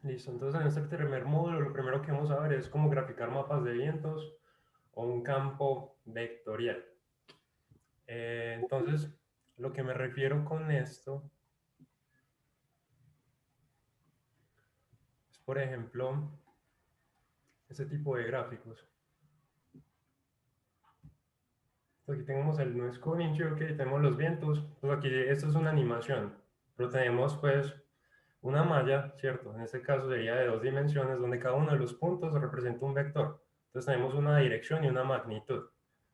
Listo, entonces en este primer módulo lo primero que vamos a ver es cómo graficar mapas de vientos o un campo vectorial. Entonces, lo que me refiero con esto es, por ejemplo, este tipo de gráficos. Aquí tenemos el noise coding, ok, tenemos los vientos. Pues aquí esto es una animación, pero tenemos pues una malla, ¿cierto? En este caso sería de 2 dimensiones, donde cada uno de los puntos representa un vector. Entonces tenemos una dirección y una magnitud.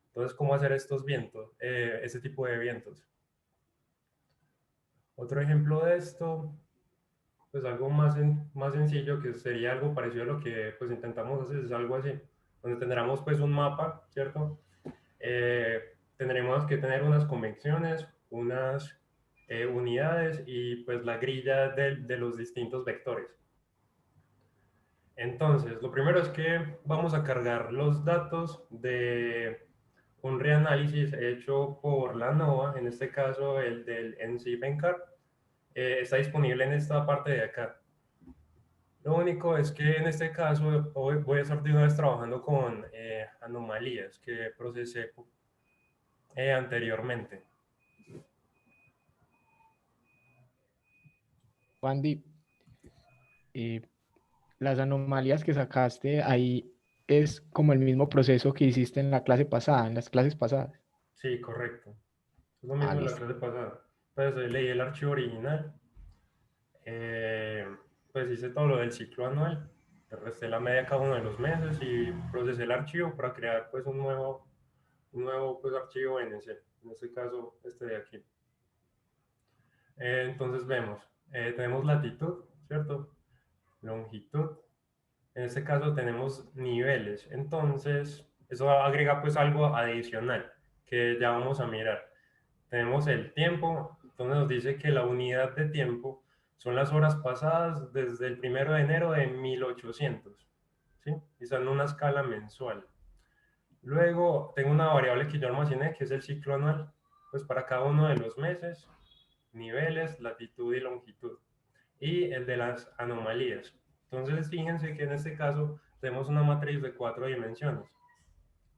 Entonces, ¿cómo hacer estos vientos, este tipo de vientos? Otro ejemplo de esto, pues algo más sencillo, que sería algo parecido a lo que pues intentamos hacer, es algo así, donde tendremos pues un mapa, ¿cierto? Tendremos que tener unas convenciones, unas unidades y pues la grilla de los distintos vectores. Entonces, lo primero es que vamos a cargar los datos de un reanálisis hecho por la NOAA, en este caso el del NC-BENCAR, está disponible en esta parte de acá. Lo único es que en este caso hoy voy a estar de una vez trabajando con anomalías que procesé anteriormente. Juan Di, eh, las anomalías que sacaste ahí es como el mismo proceso que hiciste en la clase pasada, en las clases pasadas. Sí, correcto. Es lo Ah, mismo de la listo. clase pasada. Pues leí el archivo original, eh, pues hice todo lo del ciclo anual, le resté la media a cada uno de los meses y procesé el archivo para crear pues un nuevo pues, archivo NC, en este caso este de aquí. Entonces vemos, tenemos latitud, ¿cierto? Longitud. En este caso tenemos niveles. Entonces, eso agrega pues algo adicional que ya vamos a mirar. Tenemos el tiempo, donde nos dice que la unidad de tiempo son las horas pasadas desde el 1 de enero de 1800, ¿sí? Y son una escala mensual. Luego tengo una variable que yo almacené, que es el ciclo anual, pues para cada uno de los meses, niveles, latitud y longitud. Y el de las anomalías. Entonces, fíjense que en este caso tenemos una matriz de 4 dimensiones,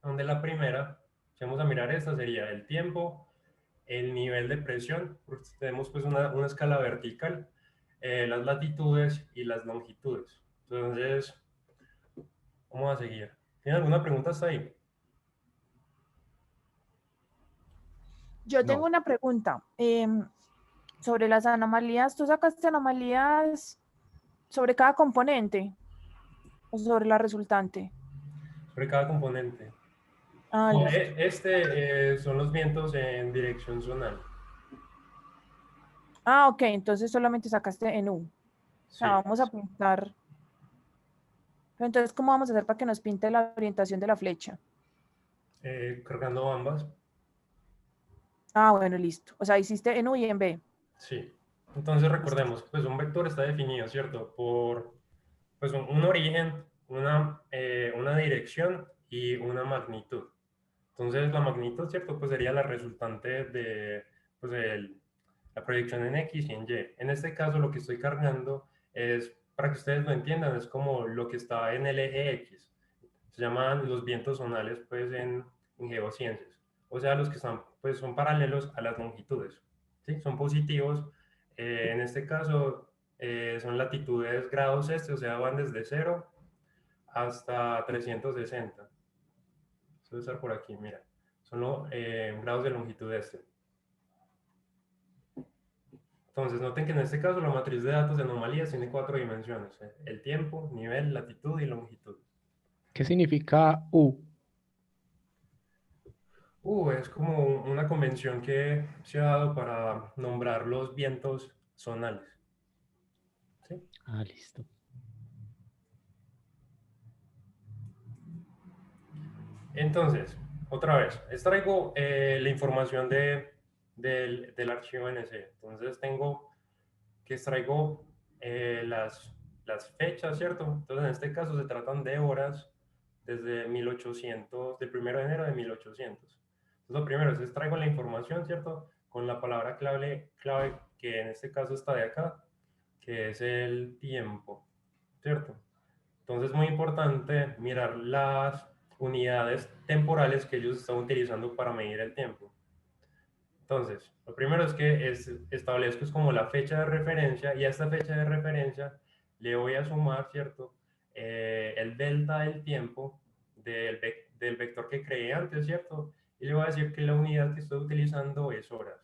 donde la primera, si vamos a mirar esta, sería el tiempo, el nivel de presión, porque tenemos pues una escala vertical, las latitudes y las longitudes. Entonces, vamos a seguir. ¿Tiene alguna pregunta hasta ahí? Yo tengo No, una pregunta sobre las anomalías. ¿Tú sacaste anomalías sobre cada componente o sobre la resultante? Sobre cada componente. Ah, No, listo. son los vientos en dirección zonal. Ah, ok, entonces solamente sacaste en U. O sea, Sí, vamos a pintar. Pero entonces, ¿cómo vamos a hacer para que nos pinte la orientación de la flecha? cargando ambas. Ah, bueno, listo. O sea, hiciste en U y en B. Sí. Entonces Listo. recordemos, pues un vector está definido, ¿cierto? Por pues un origen, una dirección y una magnitud. Entonces la magnitud, ¿cierto? Pues sería la resultante de pues, la proyección en X y en Y. En este caso lo que estoy cargando es, para que ustedes lo entiendan, es como lo que está en el eje X. Se llaman los vientos zonales pues en geociencias. O sea, los que están, pues son paralelos a las longitudes. ¿Sí? Son positivos. En este caso son latitudes grados este, o sea, van desde 0 hasta 360. Esto debe estar por aquí, mira. Son los grados de longitud este. Entonces, noten que en este caso la matriz de datos de anomalías tiene 4 dimensiones. El tiempo, nivel, latitud y longitud. ¿qué significa U? Es como una convención que se ha dado para nombrar los vientos zonales. ¿Sí? Ah, listo. Entonces, otra vez, extraigo la información del archivo NC. Entonces, tengo que extraigo las fechas, ¿cierto? Entonces, en este caso se tratan de horas desde 1800, del 1 de enero de 1800. Entonces, lo primero es extraigo la información, ¿cierto? Con la palabra clave que en este caso está de acá, que es el tiempo. ¿cierto? Entonces es muy importante mirar las unidades temporales que ellos están utilizando para medir el tiempo. Entonces, lo primero es que establezco es como la fecha de referencia y a esta fecha de referencia le voy a sumar, ¿cierto? El delta del tiempo del vector que creé antes, ¿cierto? Y le voy a decir que la unidad que estoy utilizando es horas.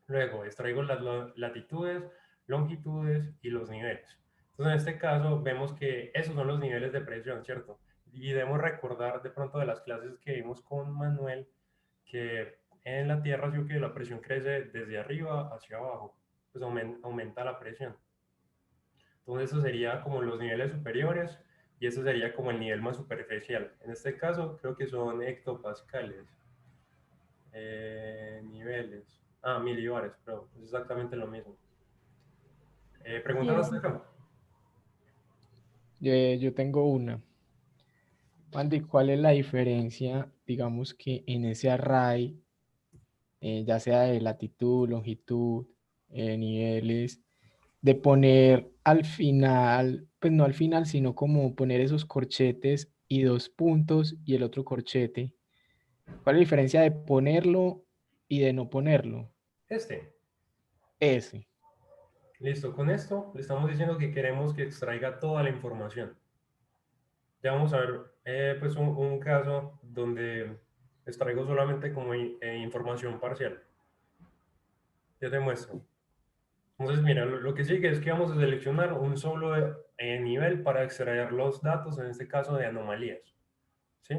Luego extraigo las latitudes, longitudes y los niveles. Entonces, en este caso, vemos que esos son los niveles de presión, ¿cierto? Y debemos recordar de pronto de las clases que vimos con Manuel que en la Tierra, sí que la presión crece desde arriba hacia abajo, pues aumenta la presión. Entonces, eso sería como los niveles superiores y eso sería como el nivel más superficial. En este caso, creo que son hectopascales. Niveles. Ah, milibares, pero es exactamente lo mismo. Y ¿Preguntas es, hasta acá? Yo tengo una. Andy, ¿cuál es la diferencia, digamos que en ese array, ya sea de latitud, longitud, niveles, de poner al final, pues no al final, sino como poner esos corchetes y dos puntos y el otro corchete? ¿Cuál es la diferencia de ponerlo y de no ponerlo? Este. Ese. Listo, con esto le estamos diciendo que queremos que extraiga toda la información. Ya vamos a ver pues un caso donde extraigo solamente como información parcial. Ya te muestro. Entonces, mira, lo que sigue es que vamos a seleccionar un solo nivel para extraer los datos, en este caso de anomalías. ¿Sí?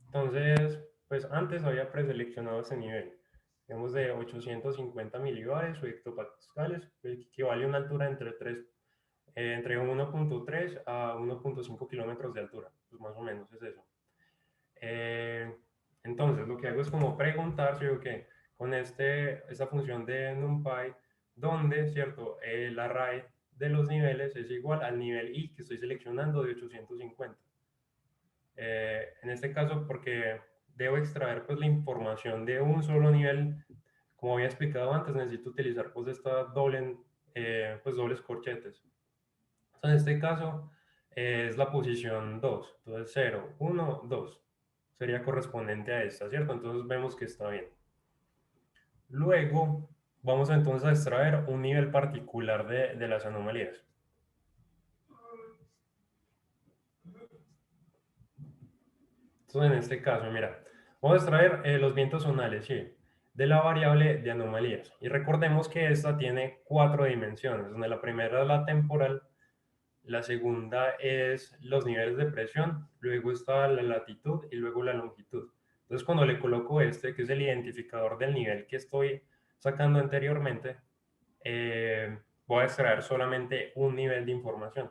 Entonces, pues antes había preseleccionado ese nivel. Digamos de 850 milibares o hectopascales, que equivale a una altura entre 1.3 a 1.5 kilómetros de altura. Pues más o menos es eso. Eh, entonces, lo que hago es como preguntar, ¿sí o qué? Con esta función de NumPy, donde, ¿cierto? El array de los niveles es igual al nivel i que estoy seleccionando de 850. En este caso, porque debo extraer pues la información de un solo nivel, como había explicado antes, necesito utilizar pues pues dobles corchetes. Entonces, en este caso es la posición 2, entonces 0, 1, 2 sería correspondiente a esta, ¿cierto? Entonces vemos que está bien. Luego vamos entonces a extraer un nivel particular de las anomalías. Entonces, en este caso, mira, vamos a extraer los vientos zonales, sí, de la variable de anomalías. Y recordemos que esta tiene 4 dimensiones, donde la primera es la temporal, la segunda es los niveles de presión, luego está la latitud y luego la longitud. Entonces, cuando le coloco este, que es el identificador del nivel que estoy sacando anteriormente, voy a extraer solamente un nivel de información.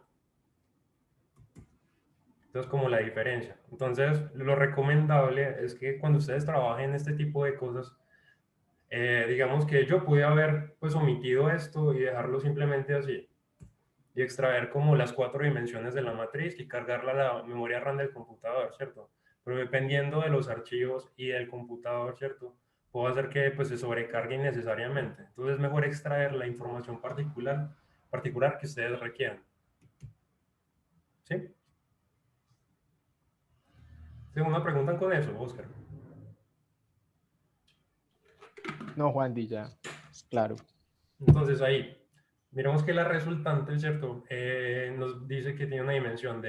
Entonces, como la diferencia. Entonces, lo recomendable es que cuando ustedes trabajen este tipo de cosas, digamos que yo pude haber pues omitido esto y dejarlo simplemente así y extraer como las 4 dimensiones de la matriz y cargarla a la memoria RAM del computador, ¿cierto? Pero dependiendo de los archivos y del computador, ¿cierto? Puedo hacer que pues se sobrecargue innecesariamente. Entonces es mejor extraer la información particular que ustedes requieran. ¿Sí? ¿Segunda pregunta con eso, Oscar? No, Juan Di, ya. Claro. Entonces ahí, miramos que la resultante, ¿cierto? Nos dice que tiene una dimensión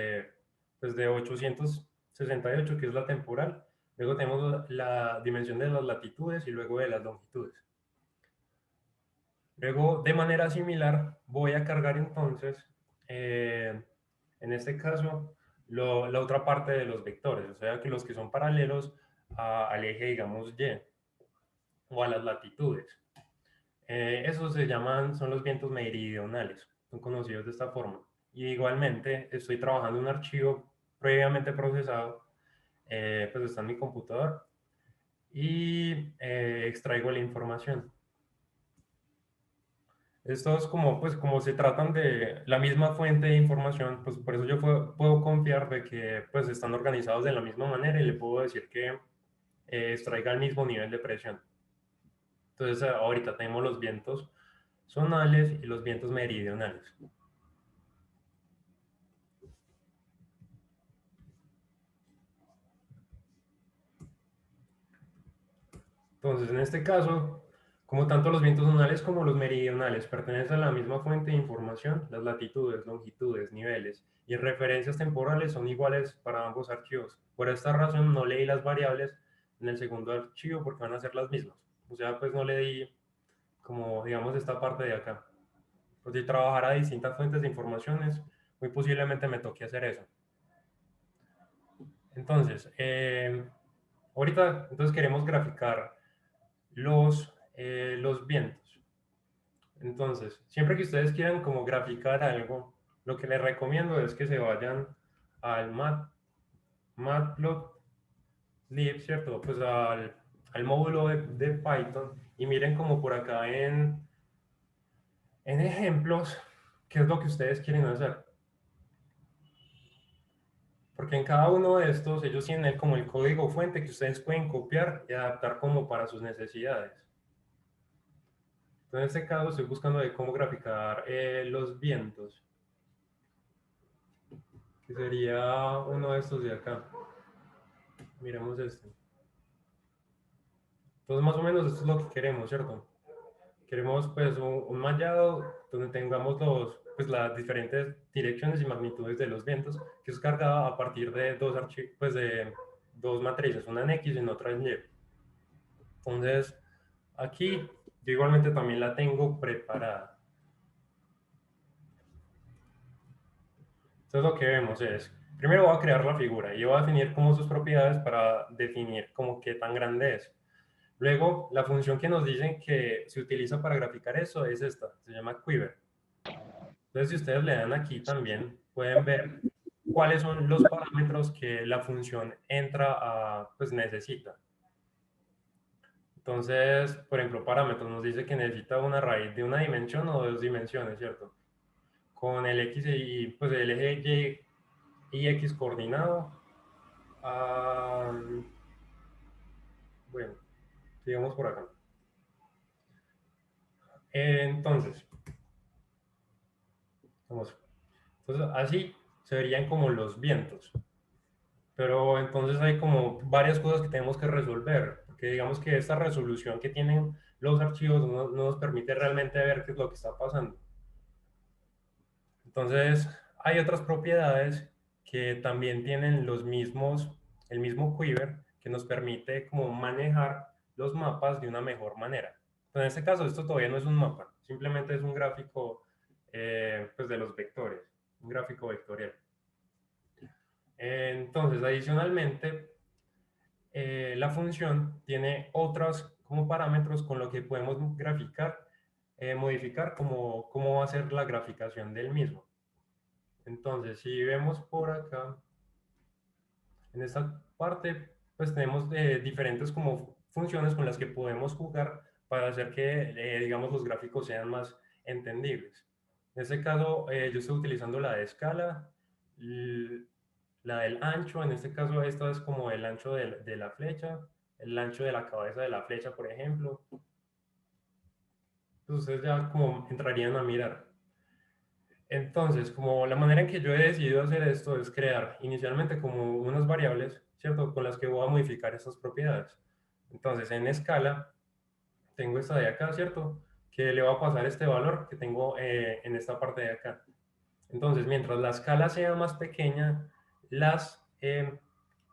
pues de 868, que es la temporal. Luego tenemos la dimensión de las latitudes y luego de las longitudes. Luego, de manera similar, voy a cargar entonces, en este caso, la otra parte de los vectores, o sea, que los que son paralelos al eje, digamos, Y o a las latitudes. Esos son los vientos meridionales, son conocidos de esta forma. Y igualmente estoy trabajando en un archivo previamente procesado, pues está en mi computador y extraigo la información. Estos pues como se tratan de la misma fuente de información, pues por eso yo puedo confiar de que pues están organizados de la misma manera y le puedo decir que extraiga el mismo nivel de presión. Entonces ahorita tenemos los vientos zonales y los vientos meridionales. Entonces, en este caso, como tanto los vientos zonales como los meridionales pertenecen a la misma fuente de información, las latitudes, longitudes, niveles y referencias temporales son iguales para ambos archivos. Por esta razón, no leí las variables en el segundo archivo porque van a ser las mismas. O sea, pues no le di como, digamos, esta parte de acá. Pues si trabajara distintas fuentes de informaciones, muy posiblemente me toque hacer eso. Entonces, ahorita entonces queremos graficar los vientos. Entonces, siempre que ustedes quieran como graficar algo, lo que les recomiendo es que se vayan al Matplotlib, ¿cierto? Pues al módulo de Python y miren como por acá en ejemplos, qué es lo que ustedes quieren hacer. Porque en cada uno de estos ellos tienen como el código fuente que ustedes pueden copiar y adaptar como para sus necesidades. Entonces, en este caso estoy buscando de cómo graficar los vientos, que sería uno de estos de acá. Miremos este. Entonces, más o menos esto es lo que queremos, ¿cierto? Queremos pues un mallado donde tengamos pues, las diferentes direcciones y magnitudes de los vientos, que es cargado a partir de pues, de dos matrices, una en X y otra en Y. Entonces, aquí yo igualmente también la tengo preparada. Entonces lo que vemos es, primero voy a crear la figura y voy a definir como sus propiedades para definir como qué tan grande es. Luego, la función que nos dicen que se utiliza para graficar eso es esta, se llama Quiver. Entonces, si ustedes le dan aquí también, pueden ver cuáles son los parámetros que la función pues necesita. Entonces, por ejemplo, parámetros nos dice que necesita una raíz de una dimensión o de dos dimensiones, ¿cierto? Con el X y pues el eje Y X coordinado. Bueno, sigamos por acá. Entonces, así se verían como los vientos. Pero entonces hay como varias cosas que tenemos que resolver, porque digamos que esta resolución que tienen los archivos no nos permite realmente ver qué es lo que está pasando. Entonces, hay otras propiedades que también tienen el mismo Quiver, que nos permite como manejar los mapas de una mejor manera. Entonces, en este caso, esto todavía no es un mapa, simplemente es un gráfico pues de los vectores, un gráfico vectorial. Entonces, adicionalmente, la función tiene otros como parámetros con lo que podemos graficar, modificar cómo va a ser la graficación del mismo. Entonces, si vemos por acá, en esta parte, pues tenemos diferentes como funciones con las que podemos jugar para hacer que, digamos, los gráficos sean más entendibles. En este caso, yo estoy utilizando la de escala, la del ancho, en este caso esta es como el ancho de la flecha, el ancho de la cabeza de la flecha, por ejemplo. Entonces ustedes ya como entrarían a mirar. Entonces, como la manera en que yo he decidido hacer esto es crear inicialmente como unas variables, ¿cierto? Con las que voy a modificar estas propiedades. Entonces, en escala, tengo esta de acá, ¿cierto? Que le va a pasar este valor que tengo en esta parte de acá. Entonces, mientras la escala sea más pequeña, las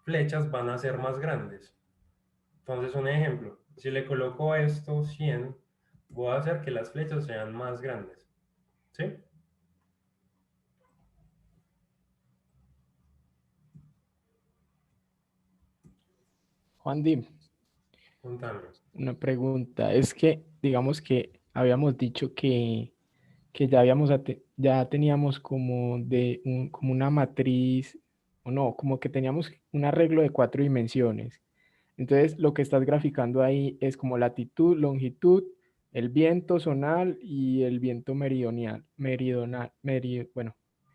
flechas van a ser más grandes. Entonces, un ejemplo, si le coloco a esto 100, voy a hacer que las flechas sean más grandes. ¿Sí? Juan Dim, Contame. una pregunta. Es que, digamos que habíamos dicho que ya teníamos como como una matriz, o no, como que teníamos un arreglo de 4 dimensiones. Entonces, lo que estás graficando ahí es como latitud, longitud, el viento zonal y el viento bueno,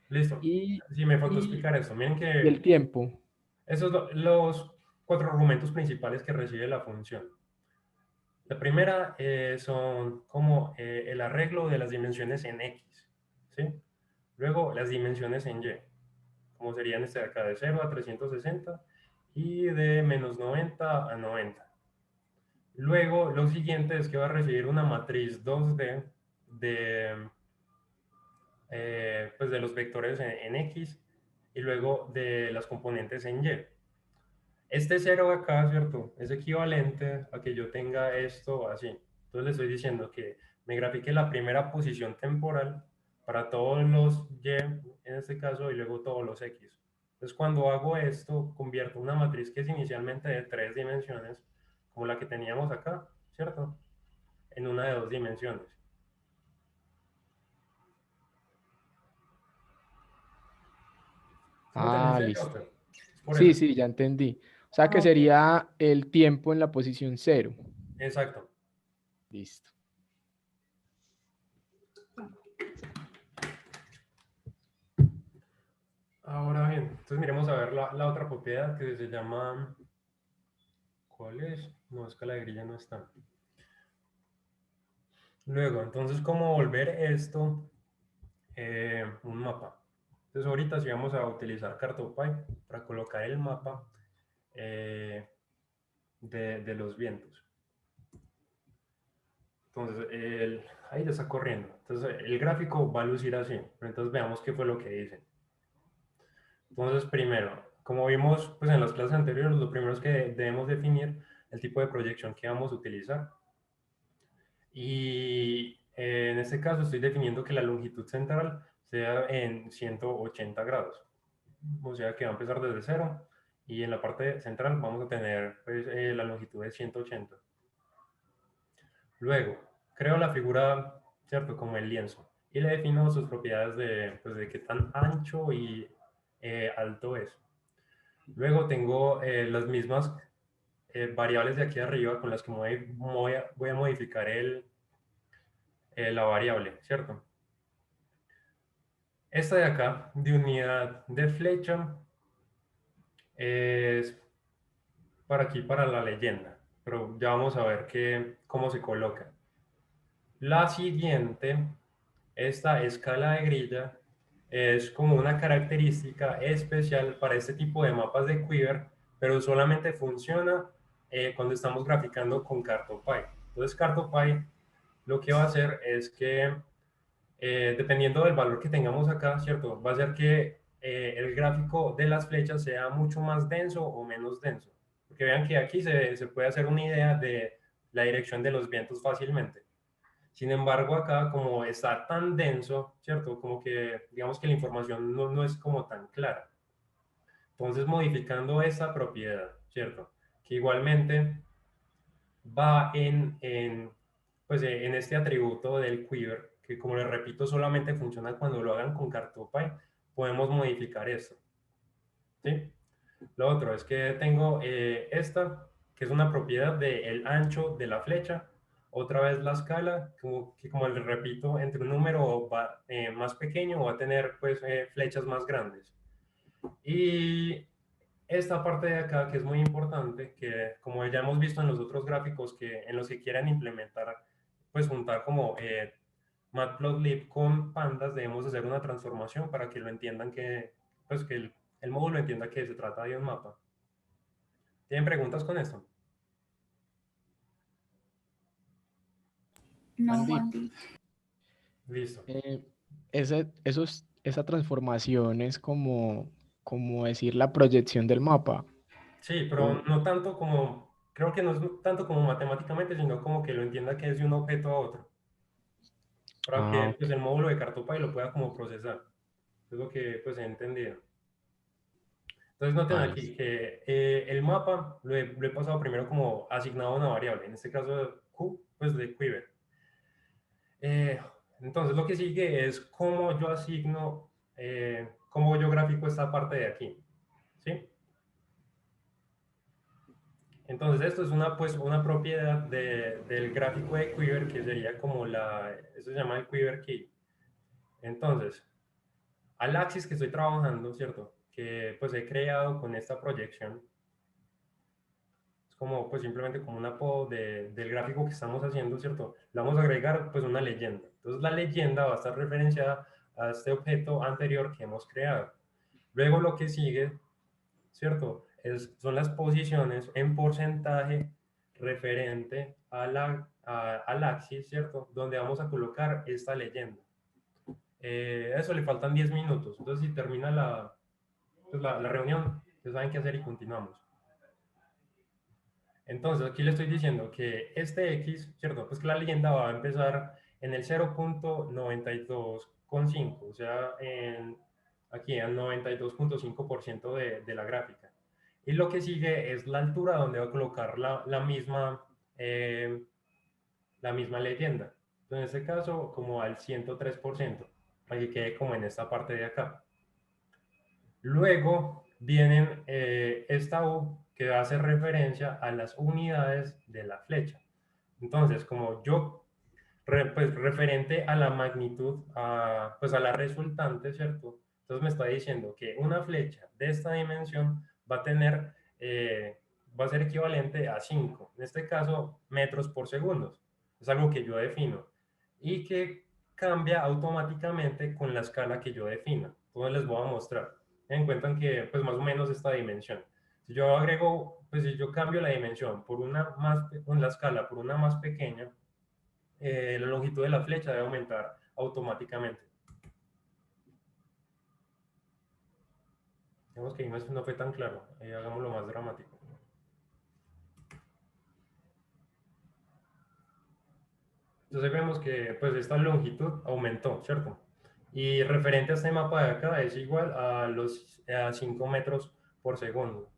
Listo. y, Sí, me faltó y, explicar eso. Miren y el que tiempo. esos son los 4 argumentos principales que recibe la función. La primera son como el arreglo de las dimensiones en X, ¿sí? Luego las dimensiones en Y, como serían este de acá, de 0 a 360 y de menos 90 a 90. Luego, lo siguiente es que va a recibir una matriz 2D pues de los vectores en X y luego de las componentes en Y. Este 0 acá, ¿cierto? Es equivalente a que yo tenga esto así. Entonces le estoy diciendo que me grafique la primera posición temporal para todos los Y, en este caso, y luego todos los X. Entonces cuando hago esto, convierto una matriz que es inicialmente de 3 dimensiones, como la que teníamos acá, ¿cierto? En una de 2 dimensiones. ¿Sí me Ah, entendiste, listo. Jofre? Es por Sí, eso. sí, ya entendí. O sea que Ok. sería el tiempo en la posición cero. Exacto. Listo. Ahora bien, entonces miremos a ver la otra propiedad que se llama... ¿Cuál es? No, escala de grilla no está. Luego, entonces, ¿cómo volver esto un mapa? Entonces, ahorita sí vamos a utilizar Cartopy para colocar el mapa eh, de los vientos. Entonces, ahí ya está corriendo. Entonces, el gráfico va a lucir así. Entonces, veamos qué fue lo que dice. Entonces, primero, como vimos pues, en las clases anteriores, lo primero es que debemos definir el tipo de proyección que vamos a utilizar. Y en este caso estoy definiendo que la longitud central sea en 180 grados. O sea que va a empezar desde cero y en la parte central vamos a tener pues, la longitud de 180. Luego, creo la figura, ¿cierto? Como el lienzo. Y le defino sus propiedades pues, de qué tan ancho y alto es. Luego tengo las mismas variables de aquí arriba con las que voy a modificar la variable, ¿cierto? Esta de acá, de unidad de flecha, es para aquí, para la leyenda, pero ya vamos a ver cómo se coloca. La siguiente, esta escala de grilla, es como una característica especial para este tipo de mapas de Quiver, pero solamente funciona cuando estamos graficando con Cartopy. Entonces Cartopy lo que va a hacer es que dependiendo del valor que tengamos acá, ¿cierto? Va a ser que el gráfico de las flechas sea mucho más denso o menos denso. Porque vean que aquí se puede hacer una idea de la dirección de los vientos fácilmente. Sin embargo, acá como está tan denso, ¿cierto? Como que digamos que la información no es como tan clara. Entonces, modificando esa propiedad, ¿cierto? Que igualmente va pues, en este atributo del quiver, que como les repito, solamente funciona cuando lo hagan con Cartopy, podemos modificar esto. ¿Sí? Lo otro es que tengo esta, que es una propiedad del ancho de la flecha. Otra vez la escala, que como les repito, entre un número más pequeño va a tener pues, flechas más grandes. Y esta parte de acá que es muy importante, que como ya hemos visto en los otros gráficos que en los que quieran implementar, pues juntar como Matplotlib con pandas, debemos hacer una transformación para que lo entiendan pues que el módulo entienda que se trata de un mapa. ¿Tienen preguntas con esto? No, Andy, Juan. Listo. esa transformación es como decir la proyección del mapa. Sí, pero O- no tanto como, creo que no es tanto como matemáticamente, sino como que lo entienda que es de un objeto a otro, para ah, que pues, ok. el módulo de Cartopy lo pueda como procesar. Es lo que pues he entendido. Entonces noten Ah, aquí listo. que el mapa lo he pasado primero como asignado a una variable, en este caso Q, pues de Quiver. Eh, entonces lo que sigue es cómo yo asigno, cómo yo grafico esta parte de aquí. ¿Sí? Entonces esto es pues, una propiedad del gráfico de Quiver que sería como eso se llama el Quiver Key. Entonces, al axis que estoy trabajando, ¿cierto? Que pues he creado con esta proyección, como pues simplemente como un apodo del gráfico que estamos haciendo, ¿cierto? Le vamos a agregar pues una leyenda. Entonces la leyenda va a estar referenciada a este objeto anterior que hemos creado. Luego lo que sigue, ¿cierto? Son las posiciones en porcentaje referente al axis, ¿cierto? Donde vamos a colocar esta leyenda. Eso le faltan 10 minutos. Entonces, si termina la reunión, ya saben qué hacer y continuamos. Entonces, aquí le estoy diciendo que este X, ¿cierto? Pues que la leyenda va a empezar en el 0.92,5, o sea, aquí en 92.5% de la gráfica. Y lo que sigue es la altura donde va a colocar eh, la misma leyenda. Entonces, en este caso, como al 103%, para que quede como en esta parte de acá. Luego vienen esta U que hace referencia a las unidades de la flecha. Entonces, como yo, pues referente a la magnitud, pues a la resultante, ¿cierto? Entonces me está diciendo que una flecha de esta dimensión va a tener, va a ser equivalente a 5, en este caso, metros por segundo. Es algo que yo defino y que cambia automáticamente con la escala que yo defina. Entonces les voy a mostrar. Ten en cuenta que, pues más o menos esta dimensión. Si yo agrego, pues si yo cambio la dimensión por una más, con la escala por una más pequeña, la longitud de la flecha debe aumentar automáticamente. Digamos que ahí no fue tan claro, hagámoslo más dramático. Entonces vemos que pues esta longitud aumentó, ¿cierto? Y referente a este mapa de acá es igual a 5 metros por segundo.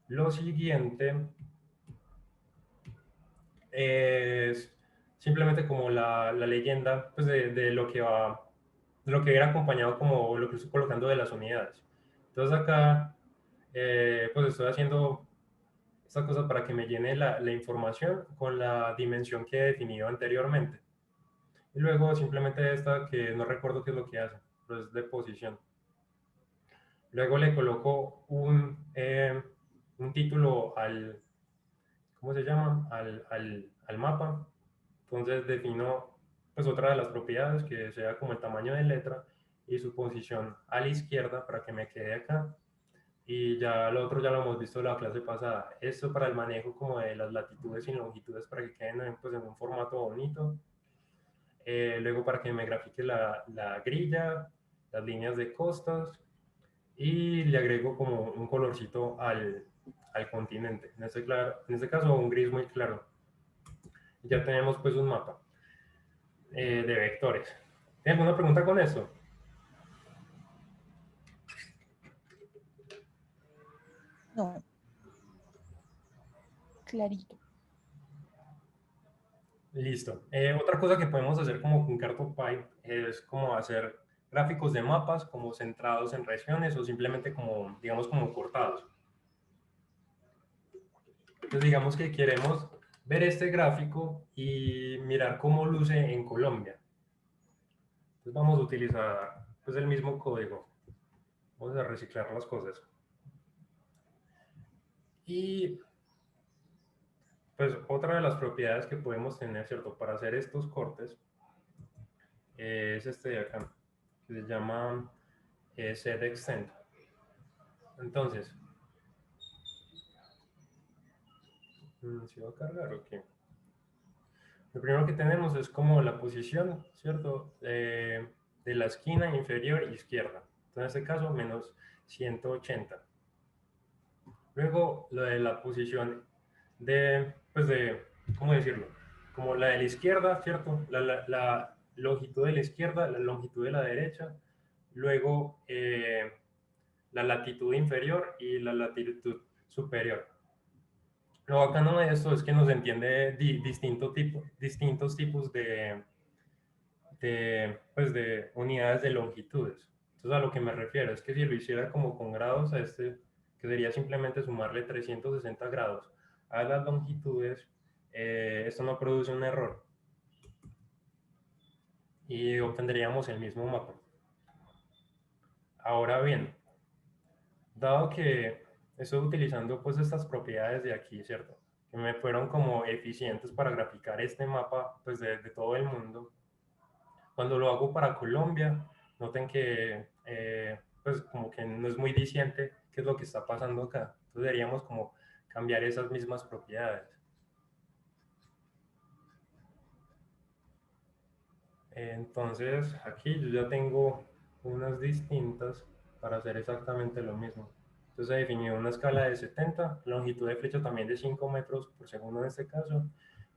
Lo siguiente es simplemente como la leyenda pues de lo que va, de lo que viene acompañado como lo que estoy colocando de las unidades. Entonces acá pues estoy haciendo esta cosa para que me llene la información con la dimensión que he definido anteriormente. Y luego simplemente esta que no recuerdo qué es lo que hace, pero es de posición. Luego le coloco un título ¿cómo se llama? Al mapa. Entonces defino pues otra de las propiedades que sea como el tamaño de letra y su posición a la izquierda para que me quede acá. Y ya lo otro ya lo hemos visto en la clase pasada. Esto para el manejo como de las latitudes y longitudes para que queden pues, en un formato bonito. Luego para que me grafique la grilla, las líneas de costas y le agrego como un colorcito al continente. En este caso un gris muy claro. Ya tenemos pues un mapa de vectores. ¿Tienes alguna pregunta con esto? No. Clarito. Listo. Otra cosa que podemos hacer como con Cartopy es como hacer gráficos de mapas como centrados en regiones o simplemente como, digamos, como cortados. Entonces digamos que queremos ver este gráfico y mirar cómo luce en Colombia. Entonces vamos a utilizar pues el mismo código. Vamos a reciclar las cosas. Y pues otra de las propiedades que podemos tener, ¿cierto? Para hacer estos cortes es este de acá, que se llama setExtend. Entonces, ¿se va a cargar o qué? Lo primero que tenemos es como la posición, ¿cierto? De la esquina inferior izquierda. Entonces, en este caso, menos 180. Luego, lo de la posición pues ¿cómo decirlo? Como la de la izquierda, ¿cierto? La longitud de la izquierda, la longitud de la derecha. Luego, la latitud inferior y la latitud superior. Lo bacano de esto es que nos entiende distintos tipos pues de unidades de longitudes. Entonces a lo que me refiero es que si lo hiciera como con grados que sería simplemente sumarle 360 grados a las longitudes, esto no produce un error y obtendríamos el mismo mapa. Ahora bien, dado que estoy utilizando pues estas propiedades de aquí, ¿cierto? Que me fueron como eficientes para graficar este mapa pues de todo el mundo. Cuando lo hago para Colombia, noten que pues como que no es muy diciente qué es lo que está pasando acá. Entonces deberíamos como cambiar esas mismas propiedades. Entonces aquí yo ya tengo unas distintas para hacer exactamente lo mismo. Entonces he definido una escala de 70, longitud de flecha también de 5 metros por segundo en este caso,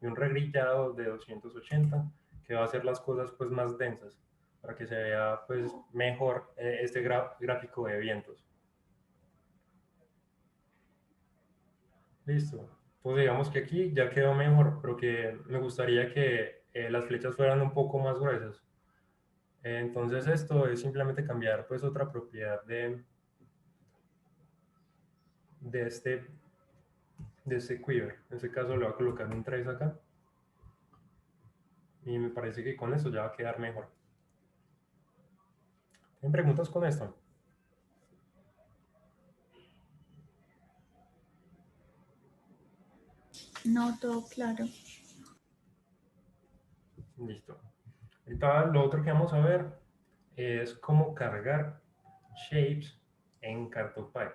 y un regrillado de 280, que va a hacer las cosas pues más densas, para que se vea pues mejor este gráfico de vientos. Listo. Pues digamos que aquí ya quedó mejor, pero que me gustaría que las flechas fueran un poco más gruesas. Entonces esto es simplemente cambiar pues otra propiedad de este, de este quiver. En este caso le voy a colocar un 3 acá. Y me parece que con esto ya va a quedar mejor. ¿Tienen preguntas con esto? No, todo claro. Listo. Ahorita lo otro que vamos a ver es cómo cargar shapes en Cartopy.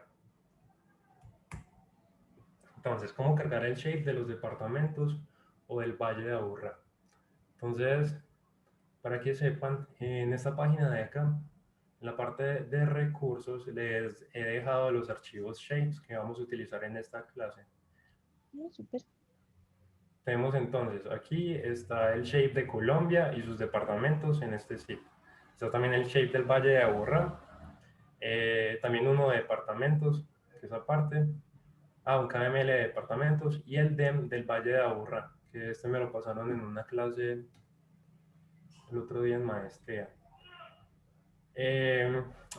Entonces, cómo cargar el shape de los departamentos o del Valle de Aburrá. Entonces, para que sepan, en esta página de acá, en la parte de recursos, les he dejado los archivos shapes que vamos a utilizar en esta clase. Súper. Tenemos entonces, aquí está el shape de Colombia y sus departamentos en este sitio. Está también el shape del Valle de Aburrá, también uno de departamentos, que es aparte, un KML de departamentos, y el DEM del Valle de Aburrá, que este me lo pasaron en una clase el otro día en maestría.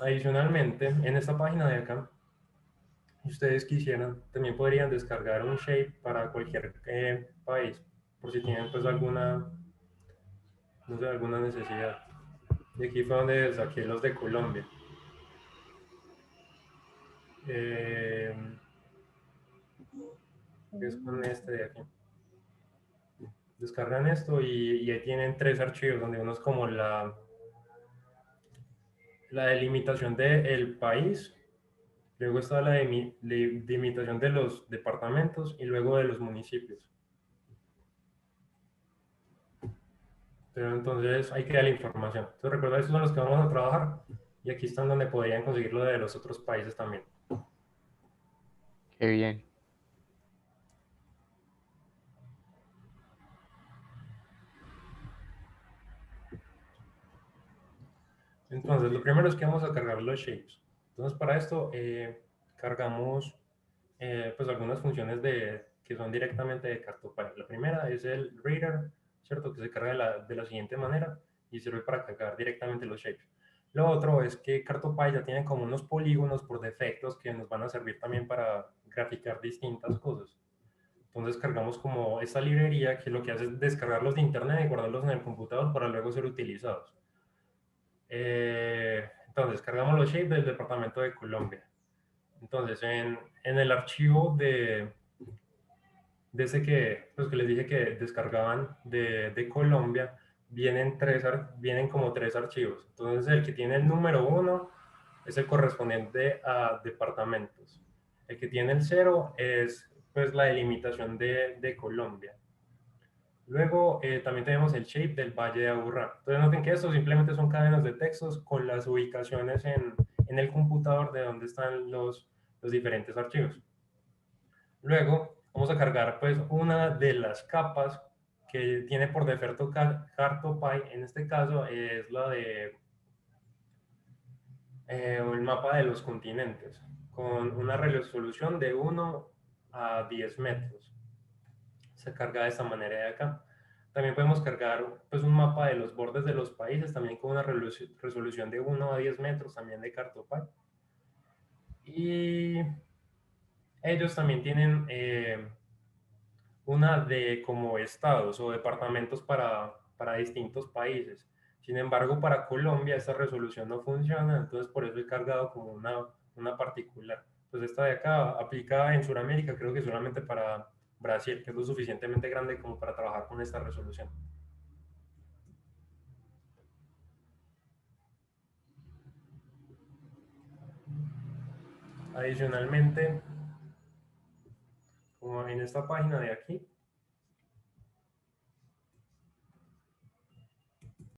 Adicionalmente, en esta página de acá, si ustedes quisieran, también podrían descargar un shape para cualquier país, por si tienen pues alguna, no sé, alguna necesidad. Y aquí fue donde saqué los de Colombia. Es con este de aquí. Descargan esto y ahí tienen 3 archivos, donde uno es como la delimitación del país, luego está la delimitación de los departamentos y luego de los municipios. Pero entonces hay que dar la información. Entonces recuerda, estos son los que vamos a trabajar y aquí están donde podrían conseguir lo de los otros países también. Qué bien. Entonces, lo primero es que vamos a cargar los shapes. Entonces, para esto cargamos pues algunas funciones que son directamente de Cartopy. La primera es el reader, ¿cierto? Que se carga de la siguiente manera y sirve para cargar directamente los shapes. Lo otro es que Cartopy ya tiene como unos polígonos por defectos que nos van a servir también para graficar distintas cosas. Entonces cargamos como esta librería que lo que hace es descargarlos de internet y guardarlos en el computador para luego ser utilizados. Entonces, cargamos los shapes del departamento de Colombia. Entonces, en el archivo de ese pues, que les dije que descargaban de Colombia, vienen como 3 archivos. Entonces, el que tiene el número 1 es el correspondiente a departamentos. El que tiene el 0 es pues la delimitación de Colombia. Luego también tenemos el shape del Valle de Aburrá. Entonces noten que estos simplemente son cadenas de textos con las ubicaciones en el computador de donde están los diferentes archivos. Luego vamos a cargar pues una de las capas que tiene por defecto Cartopy. En este caso es la de el mapa de los continentes con una resolución de 1 a 10 metros. Se carga de esta manera de acá. También podemos cargar pues, un mapa de los bordes de los países, también con una resolución de 1 a 10 metros, también de Cartopy. Y ellos también tienen una de como estados o departamentos para distintos países. Sin embargo, para Colombia esta resolución no funciona, entonces por eso he cargado como una particular. Pues esta de acá aplica en Sudamérica, creo que solamente para Brasil, que es lo suficientemente grande como para trabajar con esta resolución. Adicionalmente, como en esta página de aquí,